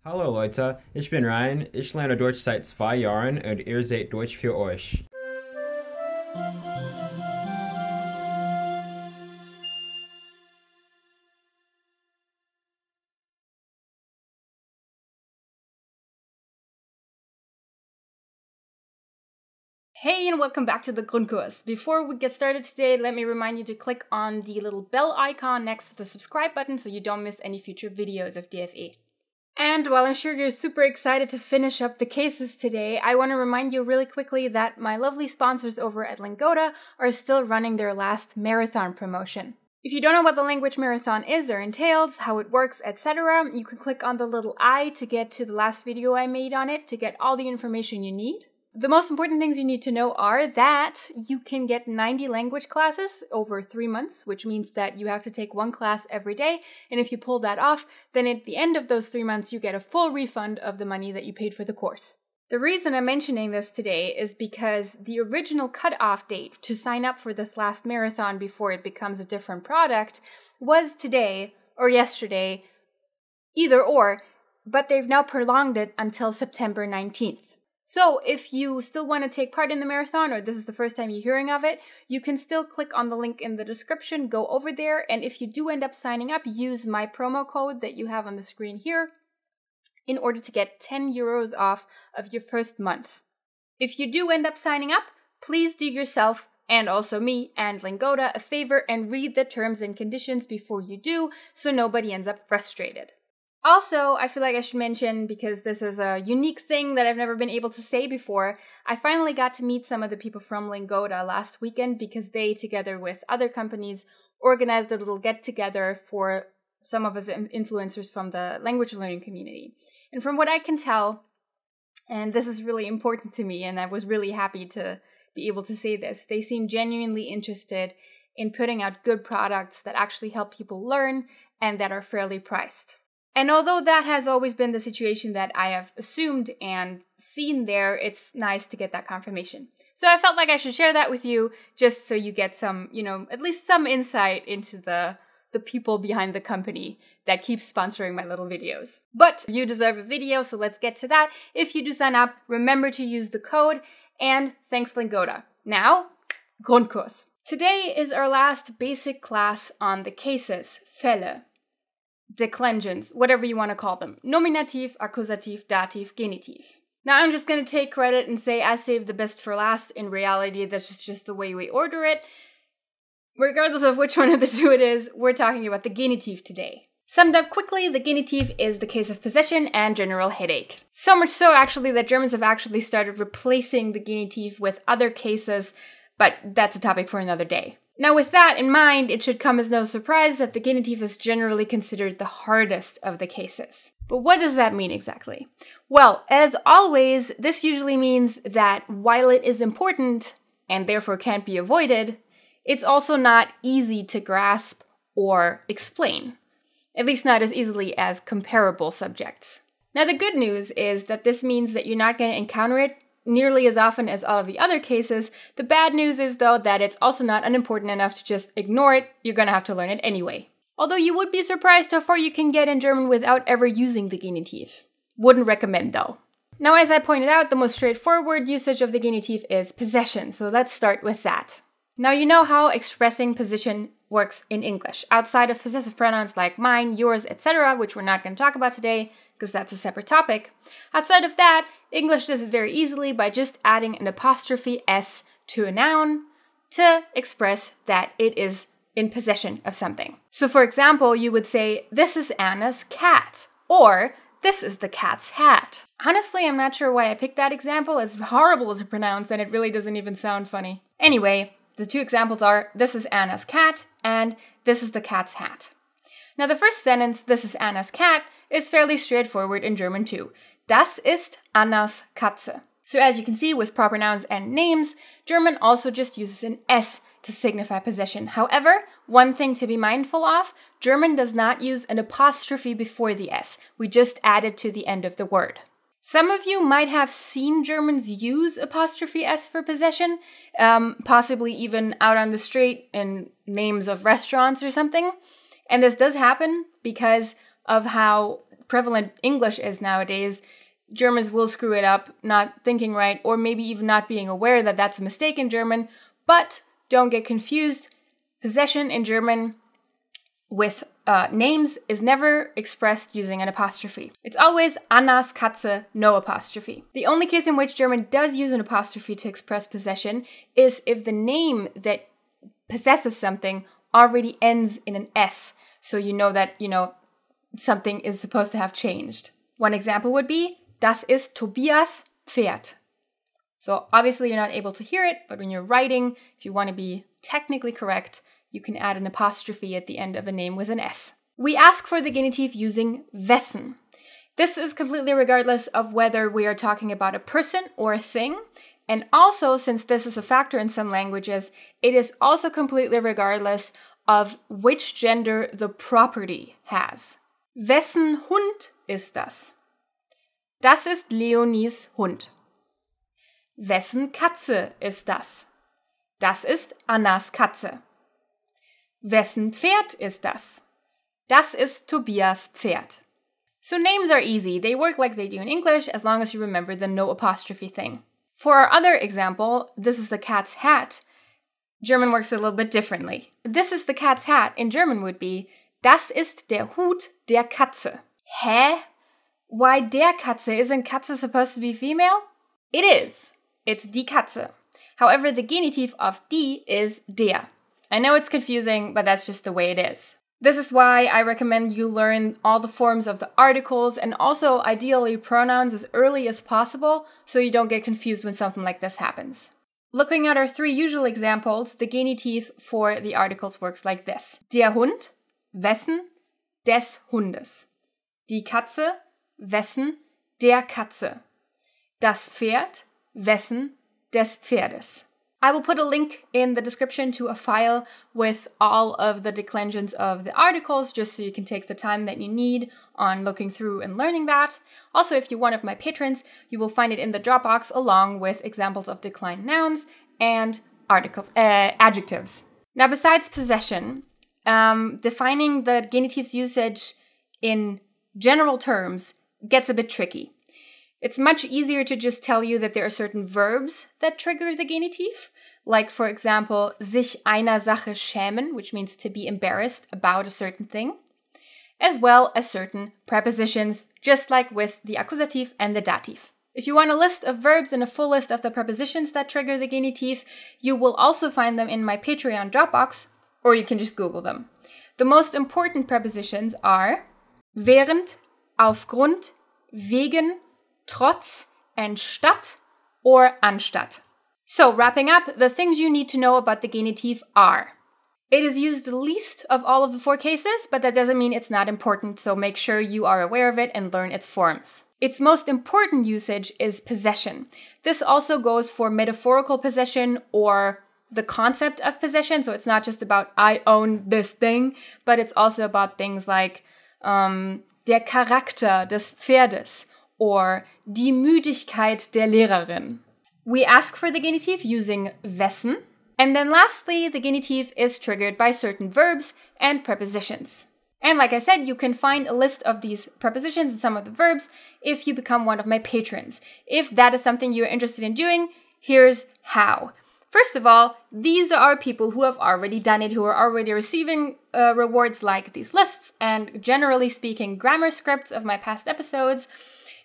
Hallo Leute, ich bin Ryan, ich lerne Deutsch seit 2 Jahren und ihr seht Deutsch für euch. Hey and welcome back to the Grundkurs. Before we get started today, let me remind you to click on the little bell icon next to the subscribe button so you don't miss any future videos of DFE. And while I'm sure you're super excited to finish up the cases today, I want to remind you really quickly that my lovely sponsors over at Lingoda are still running their last marathon promotion. If you don't know what the language marathon is or entails, how it works, etc., you can click on the little I to get to the last video I made on it to get all the information you need. The most important things you need to know are that you can get 90 language classes over 3 months, which means that you have to take one class every day, and if you pull that off, then at the end of those 3 months you get a full refund of the money that you paid for the course. The reason I'm mentioning this today is because the original cutoff date to sign up for this last marathon before it becomes a different product was today or yesterday, either or, but they've now prolonged it until September 19th. So if you still want to take part in the marathon, or this is the first time you're hearing of it, you can still click on the link in the description, go over there, and if you do end up signing up, use my promo code that you have on the screen here in order to get 10 euros off of your first month. If you do end up signing up, please do yourself and also me and Lingoda a favor and read the terms and conditions before you do so nobody ends up frustrated. Also, I feel like I should mention, because this is a unique thing that I've never been able to say before, I finally got to meet some of the people from Lingoda last weekend because they, together with other companies, organized a little get-together for some of us influencers from the language learning community. And from what I can tell, and this is really important to me, and I was really happy to be able to say this, they seem genuinely interested in putting out good products that actually help people learn and that are fairly priced. And although that has always been the situation that I have assumed and seen there, it's nice to get that confirmation. So I felt like I should share that with you, just so you get some, at least some insight into the people behind the company that keeps sponsoring my little videos. But you deserve a video, so let's get to that. If you do sign up, remember to use the code, and thanks Lingoda. Now, Grundkurs. Today is our last basic class on the cases, Fälle. Declensions, whatever you want to call them. Nominativ, Akkusativ, Dativ, Genitiv. Now I'm just going to take credit and say I saved the best for last. In reality, that's just the way we order it. Regardless of which one of the two it is, we're talking about the genitive today. Summed up quickly, the genitive is the case of possession and general headache. So much so, actually, that Germans have actually started replacing the genitive with other cases, but that's a topic for another day. Now, with that in mind, it should come as no surprise that the genitive is generally considered the hardest of the cases. But what does that mean exactly? Well, as always, this usually means that while it is important, and therefore can't be avoided, it's also not easy to grasp or explain. At least not as easily as comparable subjects. Now, the good news is that this means that you're not going to encounter it nearly as often as all of the other cases. The bad news is, though, that it's also not unimportant enough to just ignore it. You're going to have to learn it anyway. Although you would be surprised how far you can get in German without ever using the genitive. Wouldn't recommend, though. Now, as I pointed out, the most straightforward usage of the genitive is possession, so let's start with that. Now, you know how expressing position works in English. Outside of possessive pronouns like mine, yours, etc., which we're not going to talk about today, because that's a separate topic. Outside of that, English does it very easily by just adding an apostrophe S to a noun to express that it is in possession of something. So for example, you would say, this is Anna's cat, or this is the cat's hat. Honestly, I'm not sure why I picked that example. It's horrible to pronounce and it really doesn't even sound funny. Anyway, the two examples are, this is Anna's cat, and this is the cat's hat. Now the first sentence, this is Anna's cat, is fairly straightforward in German too. Das ist Annas Katze. So as you can see, with proper nouns and names, German also just uses an S to signify possession. However, one thing to be mindful of, German does not use an apostrophe before the S. We just add it to the end of the word. Some of you might have seen Germans use apostrophe S for possession, possibly even out on the street in names of restaurants or something. And this does happen because of how prevalent English is nowadays, Germans will screw it up, not thinking right, or maybe even not being aware that that's a mistake in German. But don't get confused. Possession in German with names is never expressed using an apostrophe. It's always Anna's Katze, no apostrophe. The only case in which German does use an apostrophe to express possession is if the name that possesses something already ends in an S. So you know that, something is supposed to have changed. One example would be, das ist Tobias Pferd. So obviously you're not able to hear it, but when you're writing, if you want to be technically correct, you can add an apostrophe at the end of a name with an S. We ask for the genitive using Wessen. This is completely regardless of whether we are talking about a person or a thing. And also, since this is a factor in some languages, it is also completely regardless of which gender the property has. Wessen Hund ist das? Das ist Leonies Hund. Wessen Katze ist das? Das ist Annas Katze. Wessen Pferd ist das? Das ist Tobias Pferd. So names are easy. They work like they do in English as long as you remember the no apostrophe thing. For our other example, this is the cat's hat. German works a little bit differently. This is the cat's hat in German would be, das ist der Hut der Katze. Hä? Why der Katze? Isn't Katze supposed to be female? It is. It's die Katze. However, the genitive of die is der. I know it's confusing, but that's just the way it is. This is why I recommend you learn all the forms of the articles and also ideally pronouns as early as possible so you don't get confused when something like this happens. Looking at our three usual examples, the genitive for the articles works like this. Der Hund, wessen, des Hundes. Die Katze, wessen, der Katze. Das Pferd, wessen, des Pferdes. I will put a link in the description to a file with all of the declensions of the articles, just so you can take the time that you need on looking through and learning that. Also, if you're one of my patrons, you will find it in the Dropbox along with examples of declined nouns and adjectives. Now, besides possession, defining the genitive's usage in general terms gets a bit tricky. It's much easier to just tell you that there are certain verbs that trigger the genitive, like, for example, sich einer Sache schämen, which means to be embarrassed about a certain thing, as well as certain prepositions, just like with the accusative and the dative. If you want a list of verbs and a full list of the prepositions that trigger the genitive, you will also find them in my Patreon Dropbox, or you can just Google them. The most important prepositions are während, aufgrund, wegen, trotz, and statt or anstatt. So, wrapping up, the things you need to know about the genitive are: it is used the least of all of the four cases, but that doesn't mean it's not important, so make sure you are aware of it and learn its forms. Its most important usage is possession. This also goes for metaphorical possession or the concept of possession, so it's not just about I own this thing, but it's also about things like der Charakter des Pferdes or die Müdigkeit der Lehrerin. We ask for the genitive using wessen. And then lastly, the genitive is triggered by certain verbs and prepositions. And like I said, you can find a list of these prepositions and some of the verbs if you become one of my patrons. If that is something you're interested in doing, here's how. First of all, these are people who have already done it, who are already receiving rewards like these lists and, generally speaking, grammar scripts of my past episodes.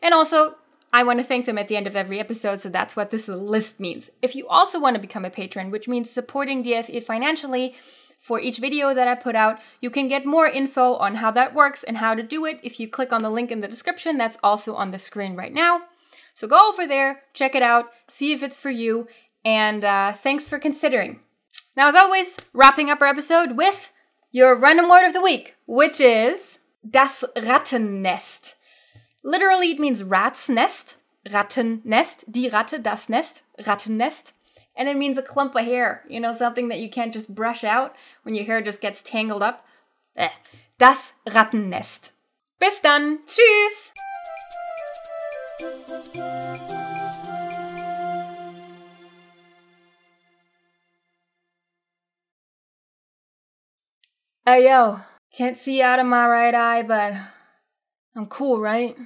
And also, I want to thank them at the end of every episode, so that's what this list means. If you also want to become a patron, which means supporting DFE financially for each video that I put out, you can get more info on how that works and how to do it if you click on the link in the description that's also on the screen right now. So go over there, check it out, see if it's for you, and thanks for considering. Now, as always, wrapping up our episode with your random word of the week, which is das Rattennest. Literally, it means rat's nest, Rattennest, die Ratte, das Nest, Rattennest. And it means a clump of hair, something that you can't just brush out when your hair just gets tangled up. Das Rattennest. Bis dann, tschüss! Yo, can't see out of my right eye, but I'm cool, right?